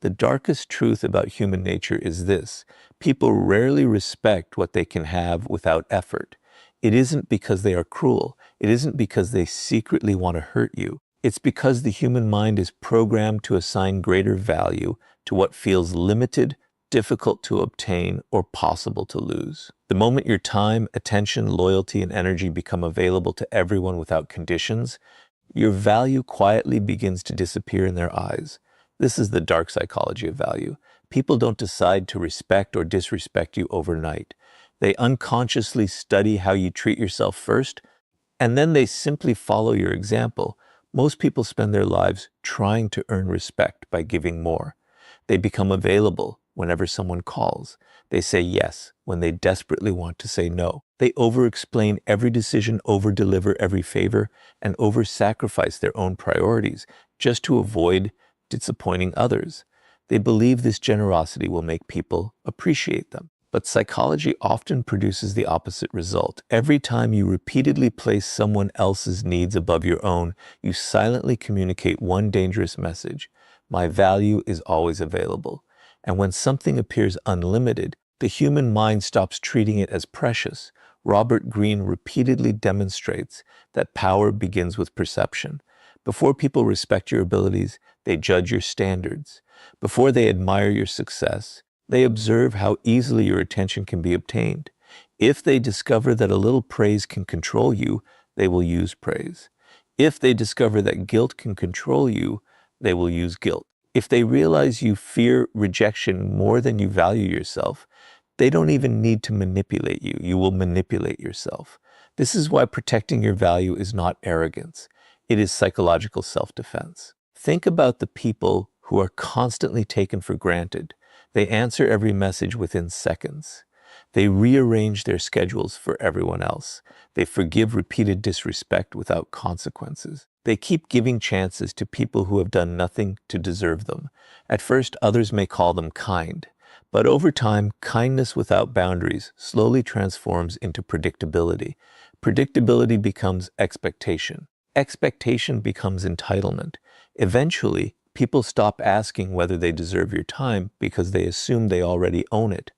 The darkest truth about human nature is this: people rarely respect what they can have without effort. It isn't because they are cruel. It isn't because they secretly want to hurt you. It's because the human mind is programmed to assign greater value to what feels limited, difficult to obtain, or possible to lose. The moment your time, attention, loyalty, and energy become available to everyone without conditions, your value quietly begins to disappear in their eyes. This is the dark psychology of value. People don't decide to respect or disrespect you overnight. They unconsciously study how you treat yourself first, and then they simply follow your example. Most people spend their lives trying to earn respect by giving more. They become available whenever someone calls. They say yes when they desperately want to say no. They over-explain every decision, over-deliver every favor, and over-sacrifice their own priorities just to avoid disappointing others. They believe this generosity will make people appreciate them. But psychology often produces the opposite result. Every time you repeatedly place someone else's needs above your own, you silently communicate one dangerous message: my value is always available. And when something appears unlimited, the human mind stops treating it as precious. Robert Greene repeatedly demonstrates that power begins with perception. Before people respect your abilities, they judge your standards. Before they admire your success, they observe how easily your attention can be obtained. If they discover that a little praise can control you, they will use praise. If they discover that guilt can control you, they will use guilt. If they realize you fear rejection more than you value yourself, they don't even need to manipulate you. You will manipulate yourself. This is why protecting your value is not arrogance. It is psychological self-defense. Think about the people who are constantly taken for granted. They answer every message within seconds. They rearrange their schedules for everyone else. They forgive repeated disrespect without consequences. They keep giving chances to people who have done nothing to deserve them. At first, others may call them kind, but over time, kindness without boundaries slowly transforms into predictability. Predictability becomes expectation. Expectation becomes entitlement. Eventually, people stop asking whether they deserve your time because they assume they already own it.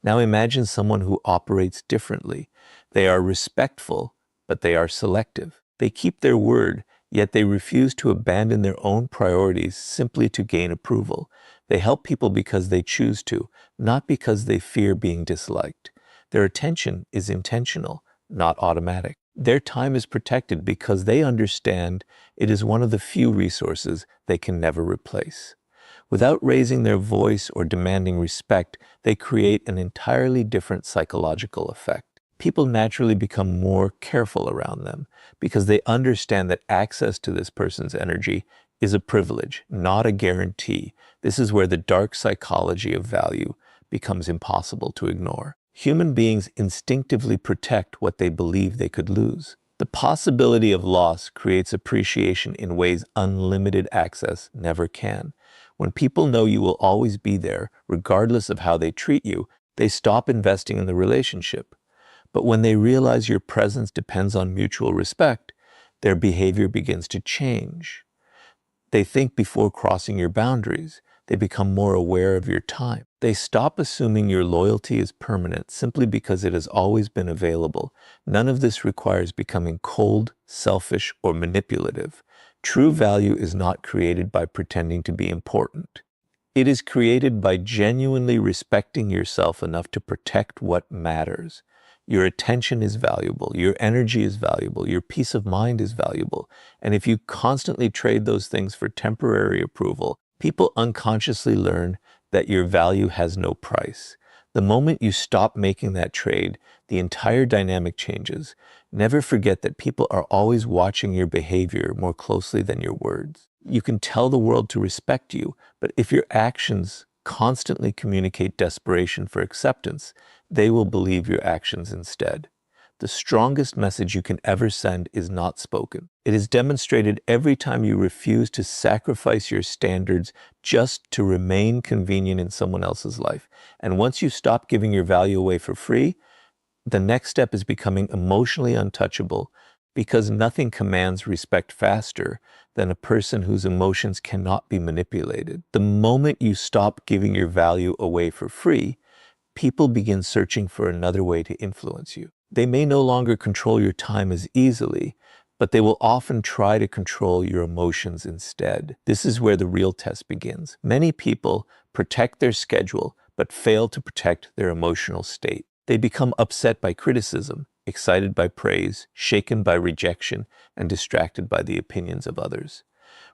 Now imagine someone who operates differently. They are respectful, but they are selective. They keep their word, yet they refuse to abandon their own priorities simply to gain approval. They help people because they choose to, not because they fear being disliked. Their attention is intentional, not automatic. Their time is protected because they understand it is one of the few resources they can never replace. Without raising their voice or demanding respect, they create an entirely different psychological effect. People naturally become more careful around them because they understand that access to this person's energy is a privilege, not a guarantee. This is where the dark psychology of value becomes impossible to ignore. Human beings instinctively protect what they believe they could lose. The possibility of loss creates appreciation in ways unlimited access never can. When people know you will always be there, regardless of how they treat you, they stop investing in the relationship. But when they realize your presence depends on mutual respect, their behavior begins to change. They think before crossing your boundaries. They become more aware of your time. They stop assuming your loyalty is permanent simply because it has always been available. None of this requires becoming cold, selfish, or manipulative. True value is not created by pretending to be important. It is created by genuinely respecting yourself enough to protect what matters. Your attention is valuable, your energy is valuable, your peace of mind is valuable. And if you constantly trade those things for temporary approval, people unconsciously learn that your value has no price. The moment you stop making that trade, the entire dynamic changes. Never forget that people are always watching your behavior more closely than your words. You can tell the world to respect you, but if your actions constantly communicate desperation for acceptance, they will believe your actions instead. The strongest message you can ever send is not spoken. It is demonstrated every time you refuse to sacrifice your standards just to remain convenient in someone else's life. And once you stop giving your value away for free, the next step is becoming emotionally untouchable. because nothing commands respect faster than a person whose emotions cannot be manipulated. The moment you stop giving your value away for free, people begin searching for another way to influence you. They may no longer control your time as easily, but they will often try to control your emotions instead. This is where the real test begins. Many people protect their schedule, but fail to protect their emotional state. They become upset by criticism, excited by praise, shaken by rejection, and distracted by the opinions of others.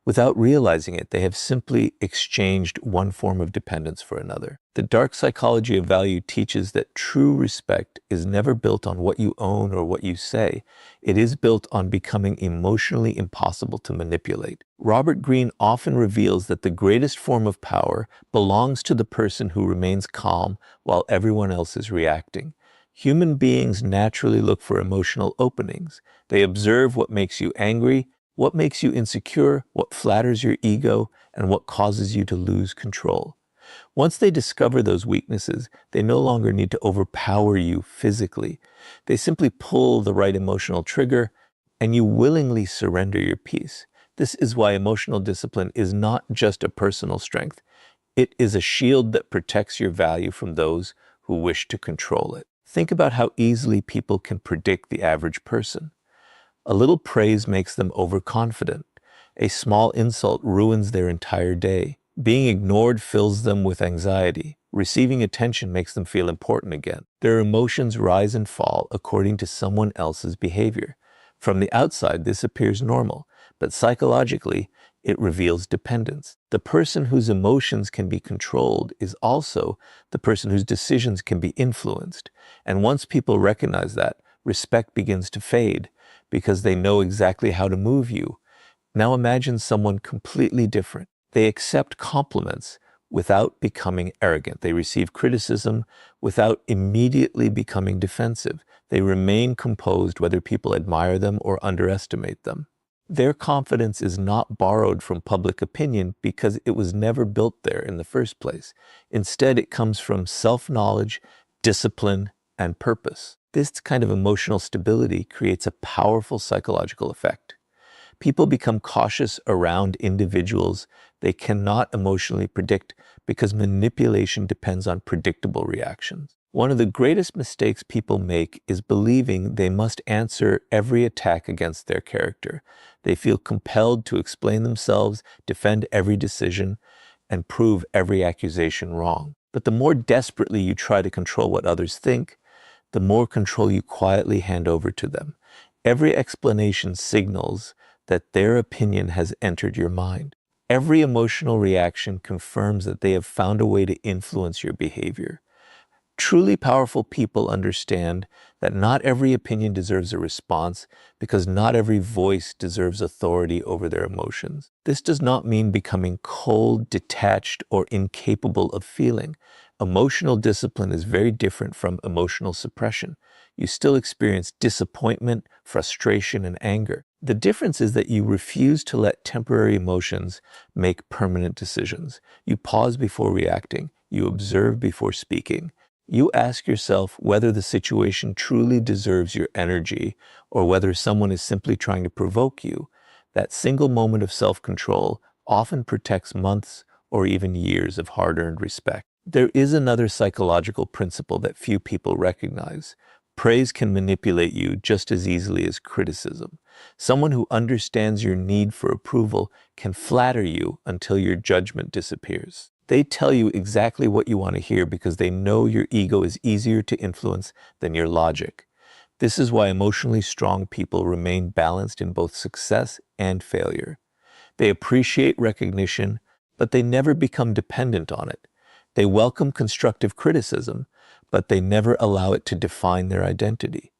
Without realizing it, they have simply exchanged one form of dependence for another. The dark psychology of value teaches that true respect is never built on what you own or what you say. It is built on becoming emotionally impossible to manipulate. Robert Greene often reveals that the greatest form of power belongs to the person who remains calm while everyone else is reacting. Human beings naturally look for emotional openings. They observe what makes you angry, what makes you insecure, what flatters your ego, and what causes you to lose control. Once they discover those weaknesses, they no longer need to overpower you physically. They simply pull the right emotional trigger, and you willingly surrender your peace. This is why emotional discipline is not just a personal strength. It is a shield that protects your value from those who wish to control it. Think about how easily people can predict the average person. A little praise makes them overconfident. A small insult ruins their entire day. Being ignored fills them with anxiety. Receiving attention makes them feel important again. Their emotions rise and fall according to someone else's behavior. From the outside, this appears normal, but psychologically, it reveals dependence. The person whose emotions can be controlled is also the person whose decisions can be influenced. And once people recognize that, respect begins to fade because they know exactly how to move you. Now imagine someone completely different. They accept compliments without becoming arrogant. They receive criticism without immediately becoming defensive. They remain composed whether people admire them or underestimate them. Their confidence is not borrowed from public opinion because it was never built there in the first place. Instead, it comes from self-knowledge, discipline, and purpose. This kind of emotional stability creates a powerful psychological effect. People become cautious around individuals they cannot emotionally predict because manipulation depends on predictable reactions. One of the greatest mistakes people make is believing they must answer every attack against their character. They feel compelled to explain themselves, defend every decision, and prove every accusation wrong. But the more desperately you try to control what others think, the more control you quietly hand over to them. Every explanation signals that their opinion has entered your mind. Every emotional reaction confirms that they have found a way to influence your behavior. Truly powerful people understand that not every opinion deserves a response because not every voice deserves authority over their emotions. This does not mean becoming cold, detached, or incapable of feeling. Emotional discipline is very different from emotional suppression. You still experience disappointment, frustration, and anger. The difference is that you refuse to let temporary emotions make permanent decisions. You pause before reacting. You observe before speaking. You ask yourself whether the situation truly deserves your energy or whether someone is simply trying to provoke you. That single moment of self-control often protects months or even years of hard-earned respect. There is another psychological principle that few people recognize. Praise can manipulate you just as easily as criticism. Someone who understands your need for approval can flatter you until your judgment disappears. They tell you exactly what you want to hear because they know your ego is easier to influence than your logic. This is why emotionally strong people remain balanced in both success and failure. They appreciate recognition, but they never become dependent on it. They welcome constructive criticism, but they never allow it to define their identity.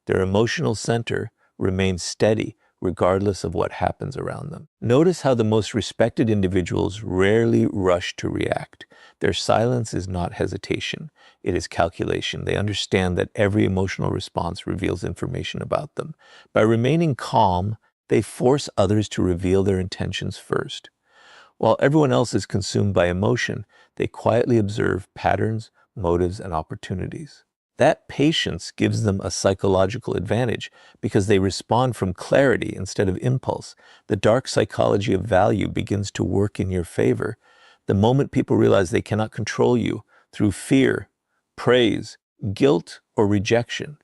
Their emotional center remains steady regardless of what happens around them. Notice how the most respected individuals rarely rush to react. Their silence is not hesitation, it is calculation. They understand that every emotional response reveals information about them. By remaining calm, they force others to reveal their intentions first. While everyone else is consumed by emotion, they quietly observe patterns, motives, and opportunities. That patience gives them a psychological advantage because they respond from clarity instead of impulse. The dark psychology of value begins to work in your favor. The moment people realize they cannot control you through fear, praise, guilt, or rejection,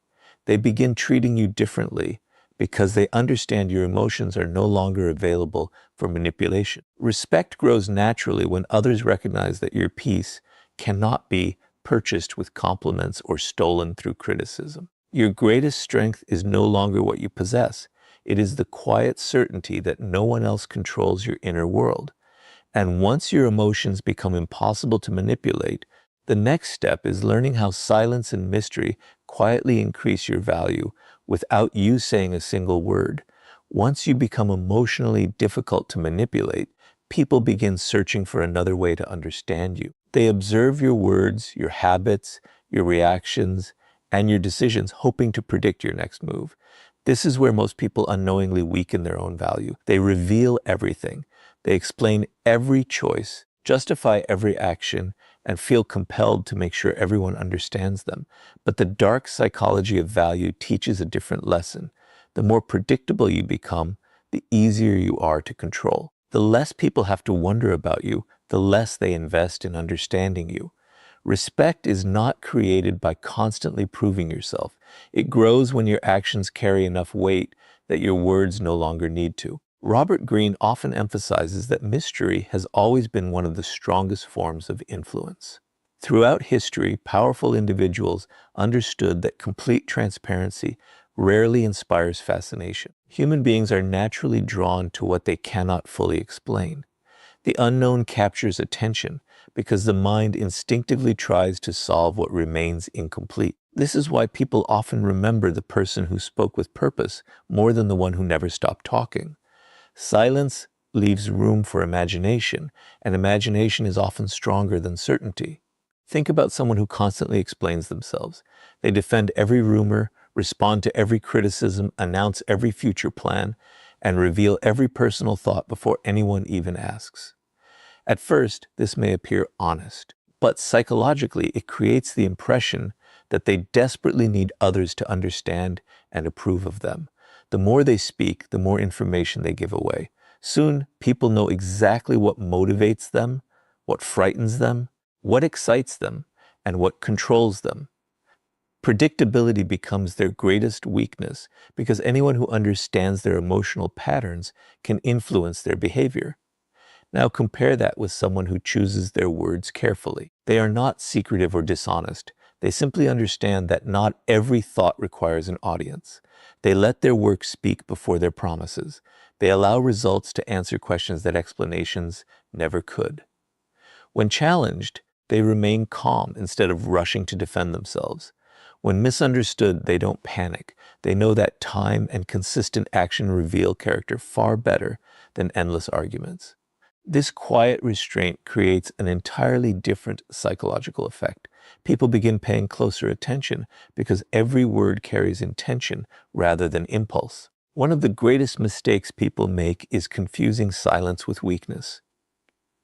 they begin treating you differently because they understand your emotions are no longer available for manipulation. Respect grows naturally when others recognize that your peace cannot be purchased with compliments or stolen through criticism. Your greatest strength is no longer what you possess. It is the quiet certainty that no one else controls your inner world. And once your emotions become impossible to manipulate, the next step is learning how silence and mystery quietly increase your value without you saying a single word. Once you become emotionally difficult to manipulate, people begin searching for another way to understand you. They observe your words, your habits, your reactions, and your decisions, hoping to predict your next move. This is where most people unknowingly weaken their own value. They reveal everything. They explain every choice, justify every action, and feel compelled to make sure everyone understands them. But the dark psychology of value teaches a different lesson. The more predictable you become, the easier you are to control. The less people have to wonder about you, the less they invest in understanding you. Respect is not created by constantly proving yourself. It grows when your actions carry enough weight that your words no longer need to. Robert Greene often emphasizes that mystery has always been one of the strongest forms of influence. Throughout history, powerful individuals understood that complete transparency rarely inspires fascination. Human beings are naturally drawn to what they cannot fully explain. The unknown captures attention because the mind instinctively tries to solve what remains incomplete. This is why people often remember the person who spoke with purpose more than the one who never stopped talking. Silence leaves room for imagination, and imagination is often stronger than certainty. Think about someone who constantly explains themselves. They defend every rumor, respond to every criticism, announce every future plan, and reveal every personal thought before anyone even asks. At first, this may appear honest, but psychologically, it creates the impression that they desperately need others to understand and approve of them. The more they speak, the more information they give away. Soon, people know exactly what motivates them, what frightens them, what excites them, and what controls them. Predictability becomes their greatest weakness because anyone who understands their emotional patterns can influence their behavior. Now compare that with someone who chooses their words carefully. They are not secretive or dishonest. They simply understand that not every thought requires an audience. They let their work speak before their promises. They allow results to answer questions that explanations never could. When challenged, they remain calm instead of rushing to defend themselves. When misunderstood, they don't panic. They know that time and consistent action reveal character far better than endless arguments. This quiet restraint creates an entirely different psychological effect. People begin paying closer attention because every word carries intention rather than impulse. One of the greatest mistakes people make is confusing silence with weakness.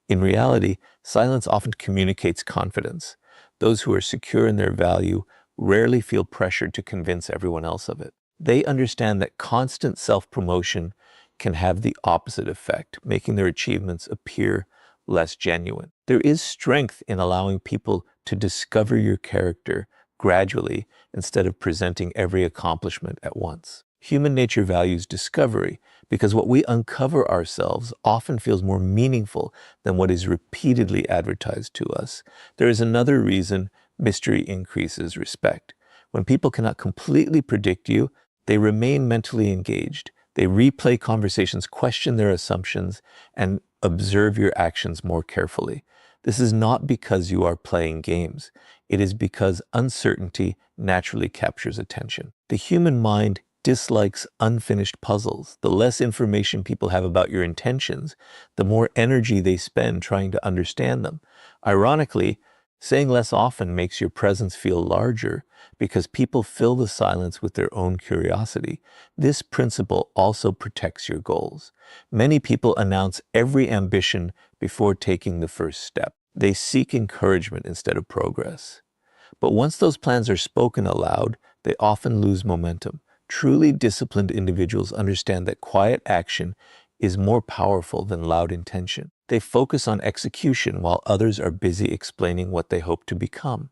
In reality, silence often communicates confidence. Those who are secure in their value rarely feel pressured to convince everyone else of it. They understand that constant self-promotion can have the opposite effect, making their achievements appear less genuine. There is strength in allowing people to discover your character gradually instead of presenting every accomplishment at once. Human nature values discovery because what we uncover ourselves often feels more meaningful than what is repeatedly advertised to us. There is another reason mystery increases respect. When people cannot completely predict you, they remain mentally engaged. They replay conversations, question their assumptions, and observe your actions more carefully. This is not because you are playing games. It is because uncertainty naturally captures attention. The human mind dislikes unfinished puzzles. The less information people have about your intentions, the more energy they spend trying to understand them. Ironically, saying less often makes your presence feel larger because people fill the silence with their own curiosity. This principle also protects your goals. Many people announce every ambition before taking the first step. They seek encouragement instead of progress. But once those plans are spoken aloud, they often lose momentum. Truly disciplined individuals understand that quiet action is more powerful than loud intention. They focus on execution while others are busy explaining what they hope to become.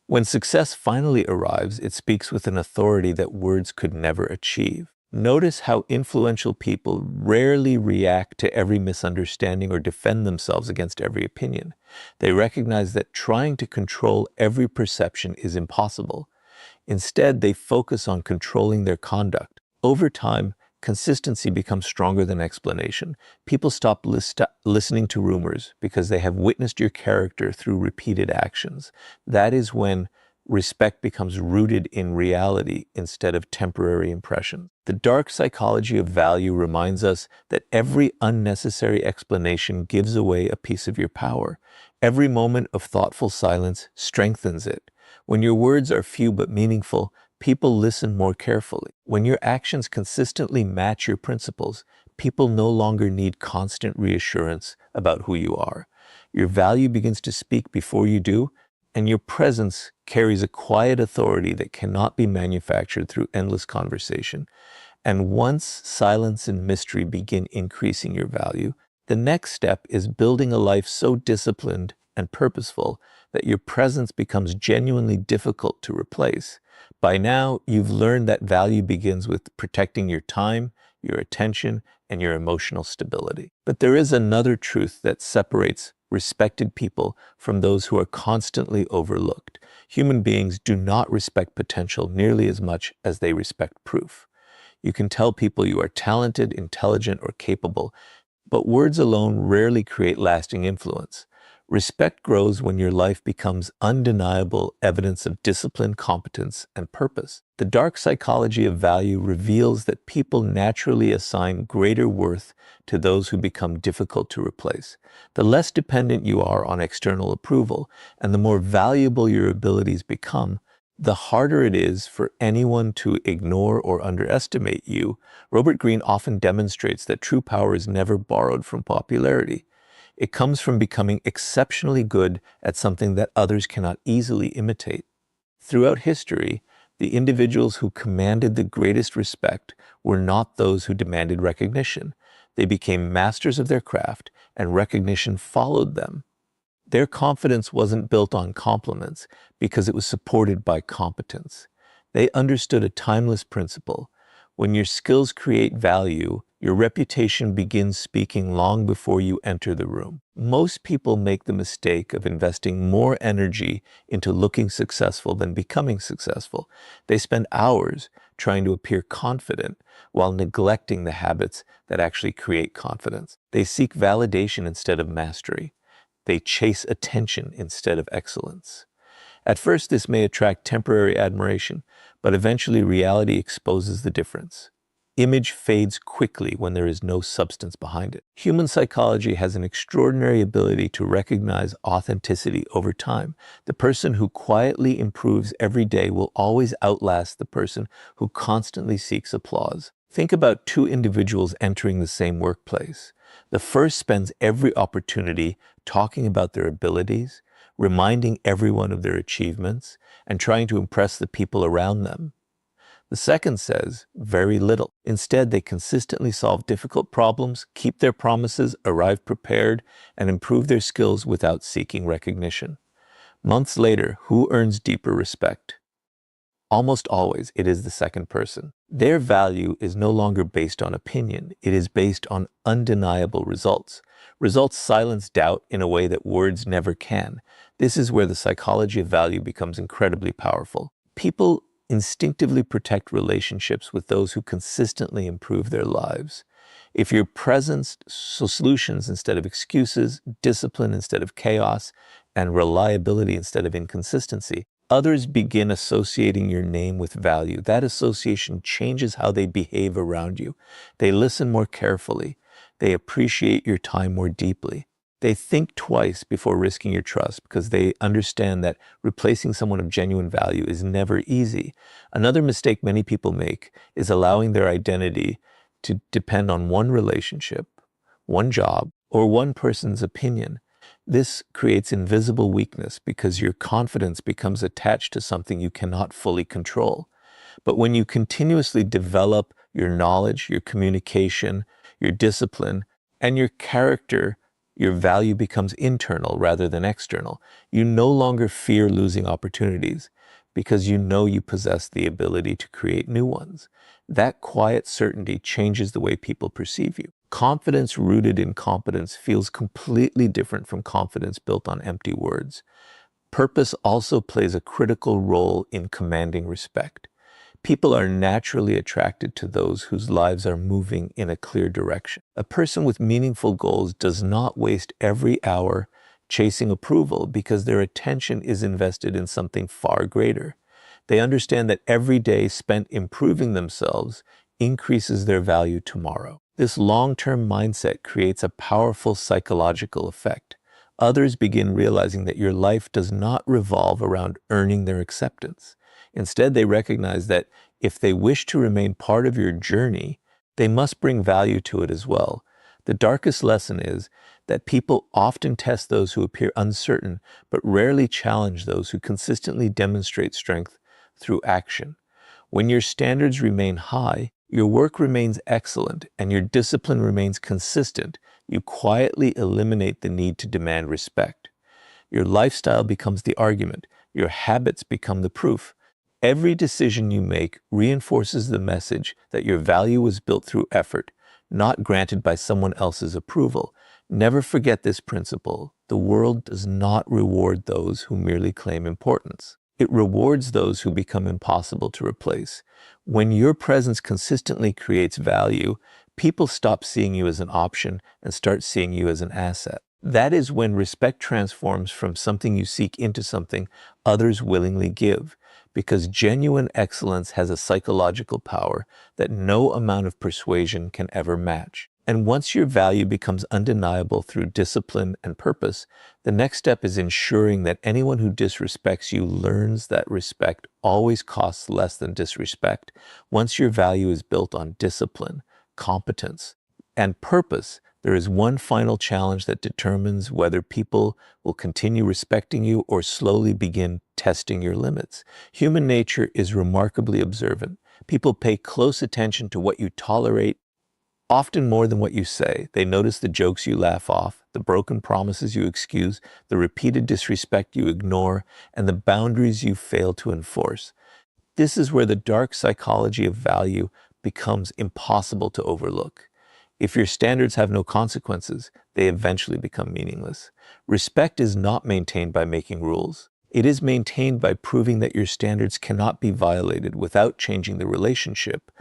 When success finally arrives, it speaks with an authority that words could never achieve. Notice how influential people rarely react to every misunderstanding or defend themselves against every opinion. They recognize that trying to control every perception is impossible. Instead, they focus on controlling their conduct. Over time, consistency becomes stronger than explanation. People stop listening to rumors because they have witnessed your character through repeated actions. That is when respect becomes rooted in reality instead of temporary impressions. The dark psychology of value reminds us that every unnecessary explanation gives away a piece of your power. Every moment of thoughtful silence strengthens it. When your words are few but meaningful, people listen more carefully. When your actions consistently match your principles, people no longer need constant reassurance about who you are. Your value begins to speak before you do, and your presence carries a quiet authority that cannot be manufactured through endless conversation. And once silence and mystery begin increasing your value, the next step is building a life so disciplined and purposeful that your presence becomes genuinely difficult to replace. By now, you've learned that value begins with protecting your time, your attention, and your emotional stability. But there is another truth that separates respected people from those who are constantly overlooked. Human beings do not respect potential nearly as much as they respect proof. You can tell people you are talented, intelligent, or capable, but words alone rarely create lasting influence. Respect grows when your life becomes undeniable evidence of discipline, competence, and purpose. The dark psychology of value reveals that people naturally assign greater worth to those who become difficult to replace. The less dependent you are on external approval, and the more valuable your abilities become, the harder it is for anyone to ignore or underestimate you. Robert Greene often demonstrates that true power is never borrowed from popularity. It comes from becoming exceptionally good at something that others cannot easily imitate. Throughout history, the individuals who commanded the greatest respect were not those who demanded recognition. They became masters of their craft, and recognition followed them. Their confidence wasn't built on compliments because it was supported by competence. They understood a timeless principle. When your skills create value, your reputation begins speaking long before you enter the room. Most people make the mistake of investing more energy into looking successful than becoming successful. They spend hours trying to appear confident while neglecting the habits that actually create confidence. They seek validation instead of mastery. They chase attention instead of excellence. At first, this may attract temporary admiration, but eventually reality exposes the difference. Image fades quickly when there is no substance behind it. Human psychology has an extraordinary ability to recognize authenticity over time. The person who quietly improves every day will always outlast the person who constantly seeks applause. Think about two individuals entering the same workplace. The first spends every opportunity talking about their abilities, reminding everyone of their achievements, and trying to impress the people around them. The second says very little. Instead, they consistently solve difficult problems, keep their promises, arrive prepared, and improve their skills without seeking recognition. Months later, who earns deeper respect? Almost always, it is the second person. Their value is no longer based on opinion. It is based on undeniable results. Results silence doubt in a way that words never can. This is where the psychology of value becomes incredibly powerful. People instinctively protect relationships with those who consistently improve their lives. If your presence, solutions instead of excuses, discipline instead of chaos, and reliability instead of inconsistency, others begin associating your name with value. That association changes how they behave around you. They listen more carefully. They appreciate your time more deeply. They think twice before risking your trust because they understand that replacing someone of genuine value is never easy. Another mistake many people make is allowing their identity to depend on one relationship, one job, or one person's opinion. This creates invisible weakness because your confidence becomes attached to something you cannot fully control. But when you continuously develop your knowledge, your communication, your discipline, and your character, your value becomes internal rather than external. You no longer fear losing opportunities because you know you possess the ability to create new ones. That quiet certainty changes the way people perceive you. Confidence rooted in competence feels completely different from confidence built on empty words. Purpose also plays a critical role in commanding respect. People are naturally attracted to those whose lives are moving in a clear direction. A person with meaningful goals does not waste every hour chasing approval because their attention is invested in something far greater. They understand that every day spent improving themselves increases their value tomorrow. This long-term mindset creates a powerful psychological effect. Others begin realizing that your life does not revolve around earning their acceptance. Instead, they recognize that if they wish to remain part of your journey, they must bring value to it as well. The darkest lesson is that people often test those who appear uncertain, but rarely challenge those who consistently demonstrate strength through action. When your standards remain high, your work remains excellent, and your discipline remains consistent, you quietly eliminate the need to demand respect. Your lifestyle becomes the argument. Your habits become the proof. Every decision you make reinforces the message that your value was built through effort, not granted by someone else's approval. Never forget this principle. The world does not reward those who merely claim importance. It rewards those who become impossible to replace. When your presence consistently creates value, people stop seeing you as an option and start seeing you as an asset. That is when respect transforms from something you seek into something others willingly give, because genuine excellence has a psychological power that no amount of persuasion can ever match. And once your value becomes undeniable through discipline and purpose, the next step is ensuring that anyone who disrespects you learns that respect always costs less than disrespect. Once your value is built on discipline, competence, and purpose, there is one final challenge that determines whether people will continue respecting you or slowly begin testing your limits. Human nature is remarkably observant. People pay close attention to what you tolerate, often more than what you say. They notice the jokes you laugh off, the broken promises you excuse, the repeated disrespect you ignore, and the boundaries you fail to enforce. This is where the dark psychology of value becomes impossible to overlook. If your standards have no consequences, they eventually become meaningless. Respect is not maintained by making rules. It is maintained by proving that your standards cannot be violated without changing the relationship.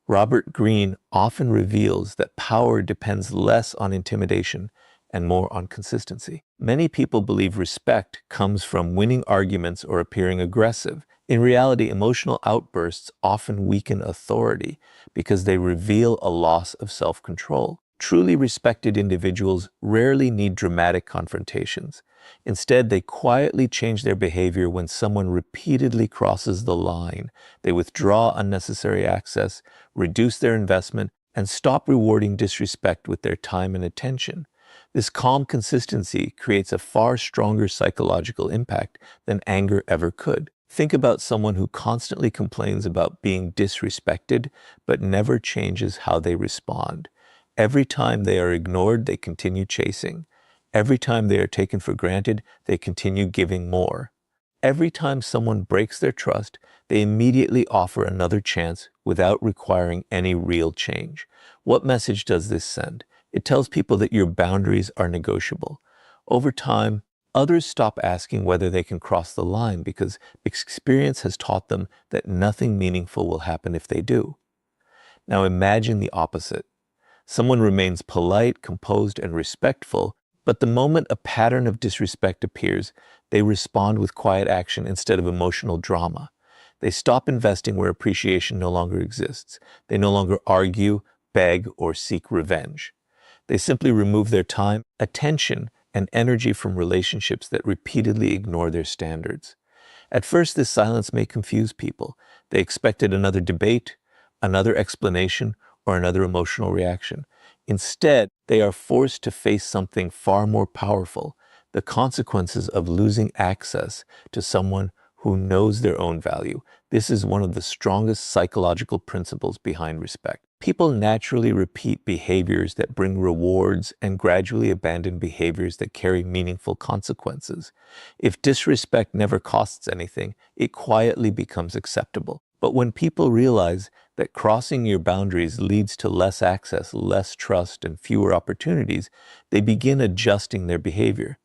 Robert Greene often reveals that power depends less on intimidation and more on consistency. Many people believe respect comes from winning arguments or appearing aggressive. In reality, emotional outbursts often weaken authority because they reveal a loss of self-control. Truly respected individuals rarely need dramatic confrontations. Instead, they quietly change their behavior when someone repeatedly crosses the line. They withdraw unnecessary access, reduce their investment, and stop rewarding disrespect with their time and attention. This calm consistency creates a far stronger psychological impact than anger ever could. Think about someone who constantly complains about being disrespected, but never changes how they respond. Every time they are ignored, they continue chasing. Every time they are taken for granted, they continue giving more. Every time someone breaks their trust, they immediately offer another chance without requiring any real change. What message does this send? It tells people that your boundaries are negotiable. Over time, others stop asking whether they can cross the line because experience has taught them that nothing meaningful will happen if they do. Now imagine the opposite. Someone remains polite, composed, and respectful, but the moment a pattern of disrespect appears, they respond with quiet action instead of emotional drama. They stop investing where appreciation no longer exists. They no longer argue, beg, or seek revenge. They simply remove their time, attention, and energy from relationships that repeatedly ignore their standards. At first, this silence may confuse people. They expected another debate, another explanation, or another emotional reaction. Instead, they are forced to face something far more powerful. the consequences of losing access to someone who knows their own value. This is one of the strongest psychological principles behind respect. People naturally repeat behaviors that bring rewards and gradually abandon behaviors that carry meaningful consequences. If disrespect never costs anything, it quietly becomes acceptable. But when people realize that crossing your boundaries leads to less access, less trust, and fewer opportunities, they begin adjusting their behavior.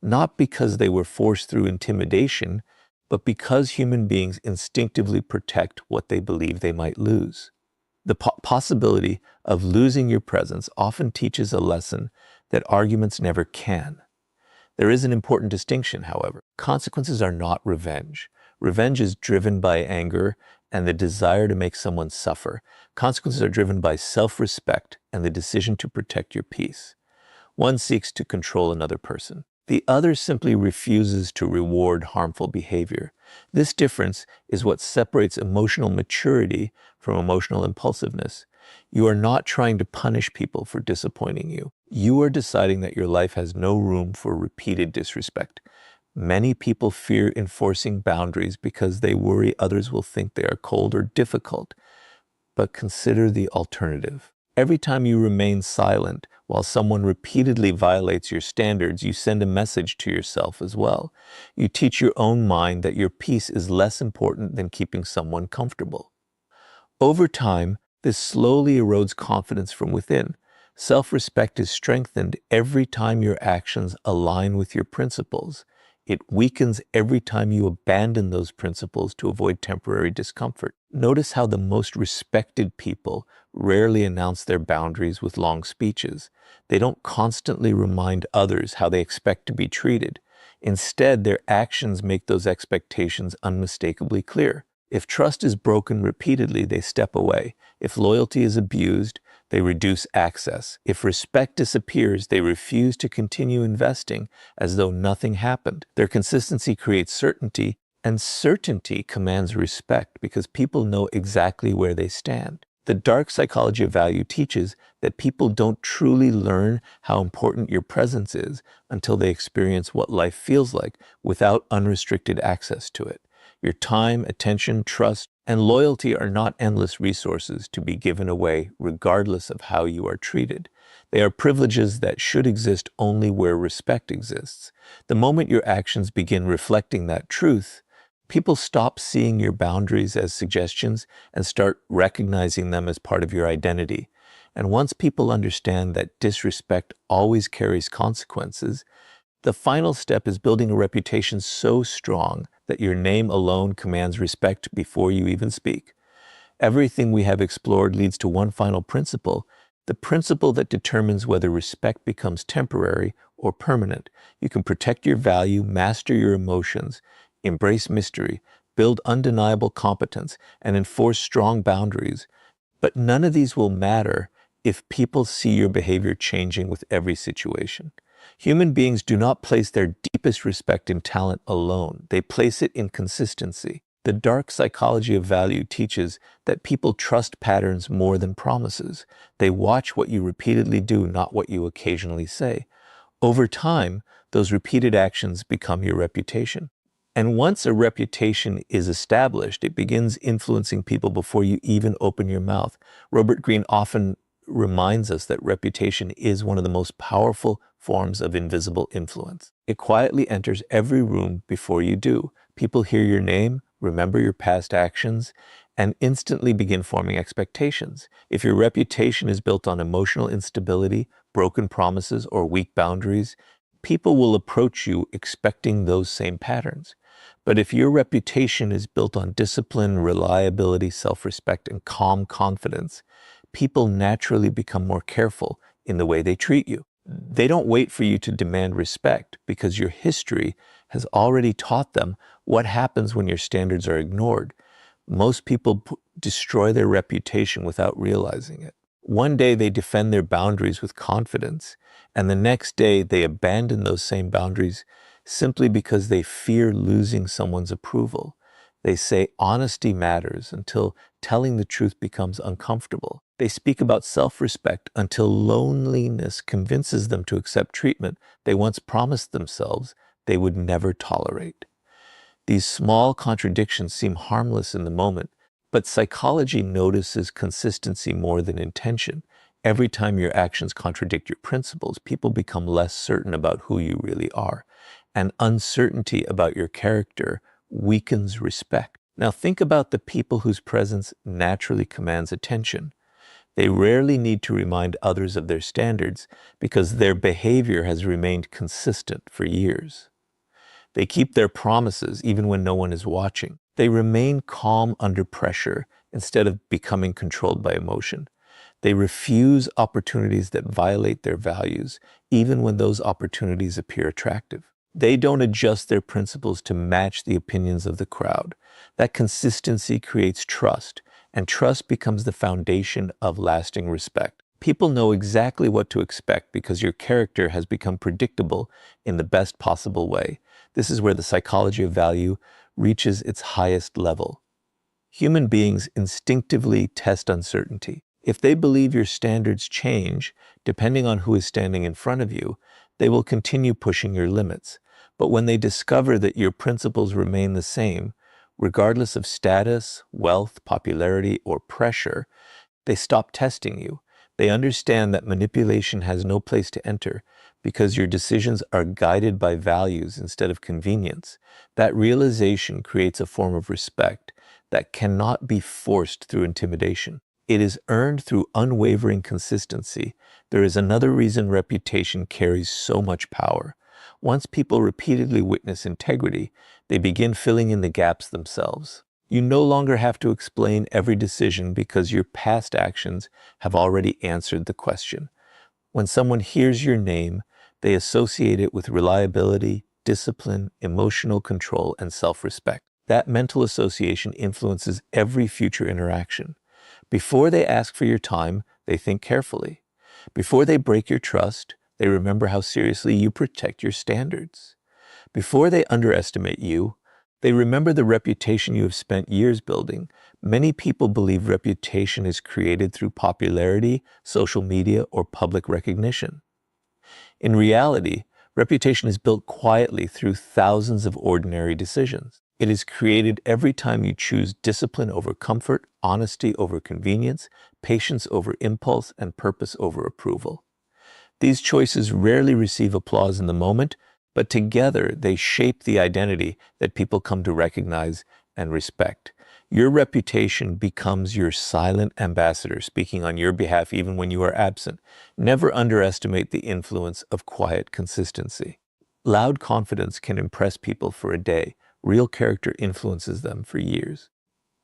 Not because they were forced through intimidation, but because human beings instinctively protect what they believe they might lose. The possibility of losing your presence often teaches a lesson that arguments never can. There is an important distinction, however. Consequences are not revenge. Revenge is driven by anger and the desire to make someone suffer. Consequences are driven by self-respect and the decision to protect your peace. One seeks to control another person. The other simply refuses to reward harmful behavior. This difference is what separates emotional maturity from emotional impulsiveness. You are not trying to punish people for disappointing you. You are deciding that your life has no room for repeated disrespect. Many people fear enforcing boundaries because they worry others will think they are cold or difficult. But consider the alternative. Every time you remain silent while someone repeatedly violates your standards, you send a message to yourself as well. You teach your own mind that your peace is less important than keeping someone comfortable. Over time, this slowly erodes confidence from within. Self-respect is strengthened every time your actions align with your principles. It weakens every time you abandon those principles to avoid temporary discomfort. Notice how the most respected people rarely announce their boundaries with long speeches. They don't constantly remind others how they expect to be treated. Instead, their actions make those expectations unmistakably clear. If trust is broken repeatedly, they step away. If loyalty is abused, they reduce access. If respect disappears, they refuse to continue investing as though nothing happened. Their consistency creates certainty, and certainty commands respect because people know exactly where they stand. The dark psychology of value teaches that people don't truly learn how important your presence is until they experience what life feels like without unrestricted access to it. Your time, attention, trust, and loyalty are not endless resources to be given away regardless of how you are treated. They are privileges that should exist only where respect exists. The moment your actions begin reflecting that truth, people stop seeing your boundaries as suggestions and start recognizing them as part of your identity. And once people understand that disrespect always carries consequences, the final step is building a reputation so strong that your name alone commands respect before you even speak. Everything we have explored leads to one final principle, the principle that determines whether respect becomes temporary or permanent. You can protect your value, master your emotions, embrace mystery, build undeniable competence, and enforce strong boundaries. But none of these will matter if people see your behavior changing with every situation. Human beings do not place their deepest respect in talent alone. They place it in consistency. The dark psychology of value teaches that people trust patterns more than promises. They watch what you repeatedly do, not what you occasionally say. Over time, those repeated actions become your reputation. And once a reputation is established, it begins influencing people before you even open your mouth. Robert Greene often reminds us that reputation is one of the most powerful forms of invisible influence. It quietly enters every room before you do. People hear your name, remember your past actions, and instantly begin forming expectations. If your reputation is built on emotional instability, broken promises, or weak boundaries, people will approach you expecting those same patterns. But if your reputation is built on discipline, reliability, self-respect, and calm confidence, people naturally become more careful in the way they treat you. They don't wait for you to demand respect because your history has already taught them what happens when your standards are ignored. Most people destroy their reputation without realizing it. One day they defend their boundaries with confidence, and the next day they abandon those same boundaries simply because they fear losing someone's approval. They say honesty matters until telling the truth becomes uncomfortable. They speak about self-respect until loneliness convinces them to accept treatment they once promised themselves they would never tolerate. These small contradictions seem harmless in the moment, but psychology notices consistency more than intention. Every time your actions contradict your principles, people become less certain about who you really are, and uncertainty about your character weakens respect. Now think about the people whose presence naturally commands attention. They rarely need to remind others of their standards because their behavior has remained consistent for years. They keep their promises even when no one is watching. They remain calm under pressure instead of becoming controlled by emotion. They refuse opportunities that violate their values, even when those opportunities appear attractive. They don't adjust their principles to match the opinions of the crowd. That consistency creates trust, and trust becomes the foundation of lasting respect. People know exactly what to expect because your character has become predictable in the best possible way. This is where the psychology of value reaches its highest level. Human beings instinctively test uncertainty. If they believe your standards change, depending on who is standing in front of you, they will continue pushing your limits. But when they discover that your principles remain the same, regardless of status, wealth, popularity, or pressure, they stop testing you. They understand that manipulation has no place to enter because your decisions are guided by values instead of convenience. That realization creates a form of respect that cannot be forced through intimidation. It is earned through unwavering consistency. There is another reason reputation carries so much power. Once people repeatedly witness integrity, they begin filling in the gaps themselves. You no longer have to explain every decision because your past actions have already answered the question. When someone hears your name, they associate it with reliability, discipline, emotional control, and self-respect. That mental association influences every future interaction. Before they ask for your time, they think carefully. Before they break your trust, they remember how seriously you protect your standards. Before they underestimate you, they remember the reputation you have spent years building. Many people believe reputation is created through popularity, social media, or public recognition. In reality, reputation is built quietly through thousands of ordinary decisions. It is created every time you choose discipline over comfort, honesty over convenience, patience over impulse, and purpose over approval. These choices rarely receive applause in the moment, but together they shape the identity that people come to recognize and respect. Your reputation becomes your silent ambassador, speaking on your behalf even when you are absent. Never underestimate the influence of quiet consistency. Loud confidence can impress people for a day. Real character influences them for years.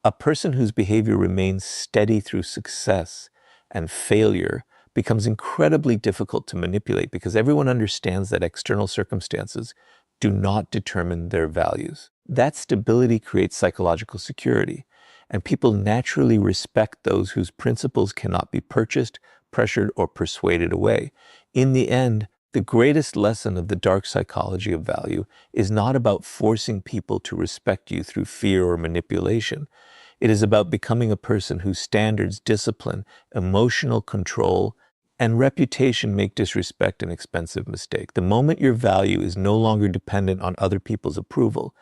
A person whose behavior remains steady through success and failure becomes incredibly difficult to manipulate because everyone understands that external circumstances do not determine their values. That stability creates psychological security, and people naturally respect those whose principles cannot be purchased, pressured, or persuaded away. In the end, the greatest lesson of the dark psychology of value is not about forcing people to respect you through fear or manipulation. It is about becoming a person whose standards, discipline, emotional control, and reputation make disrespect an expensive mistake. The moment your value is no longer dependent on other people's approval,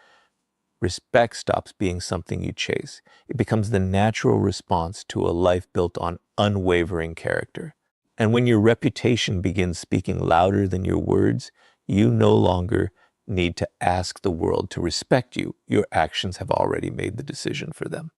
respect stops being something you chase. It becomes the natural response to a life built on unwavering character. And when your reputation begins speaking louder than your words, you no longer need to ask the world to respect you. Your actions have already made the decision for them.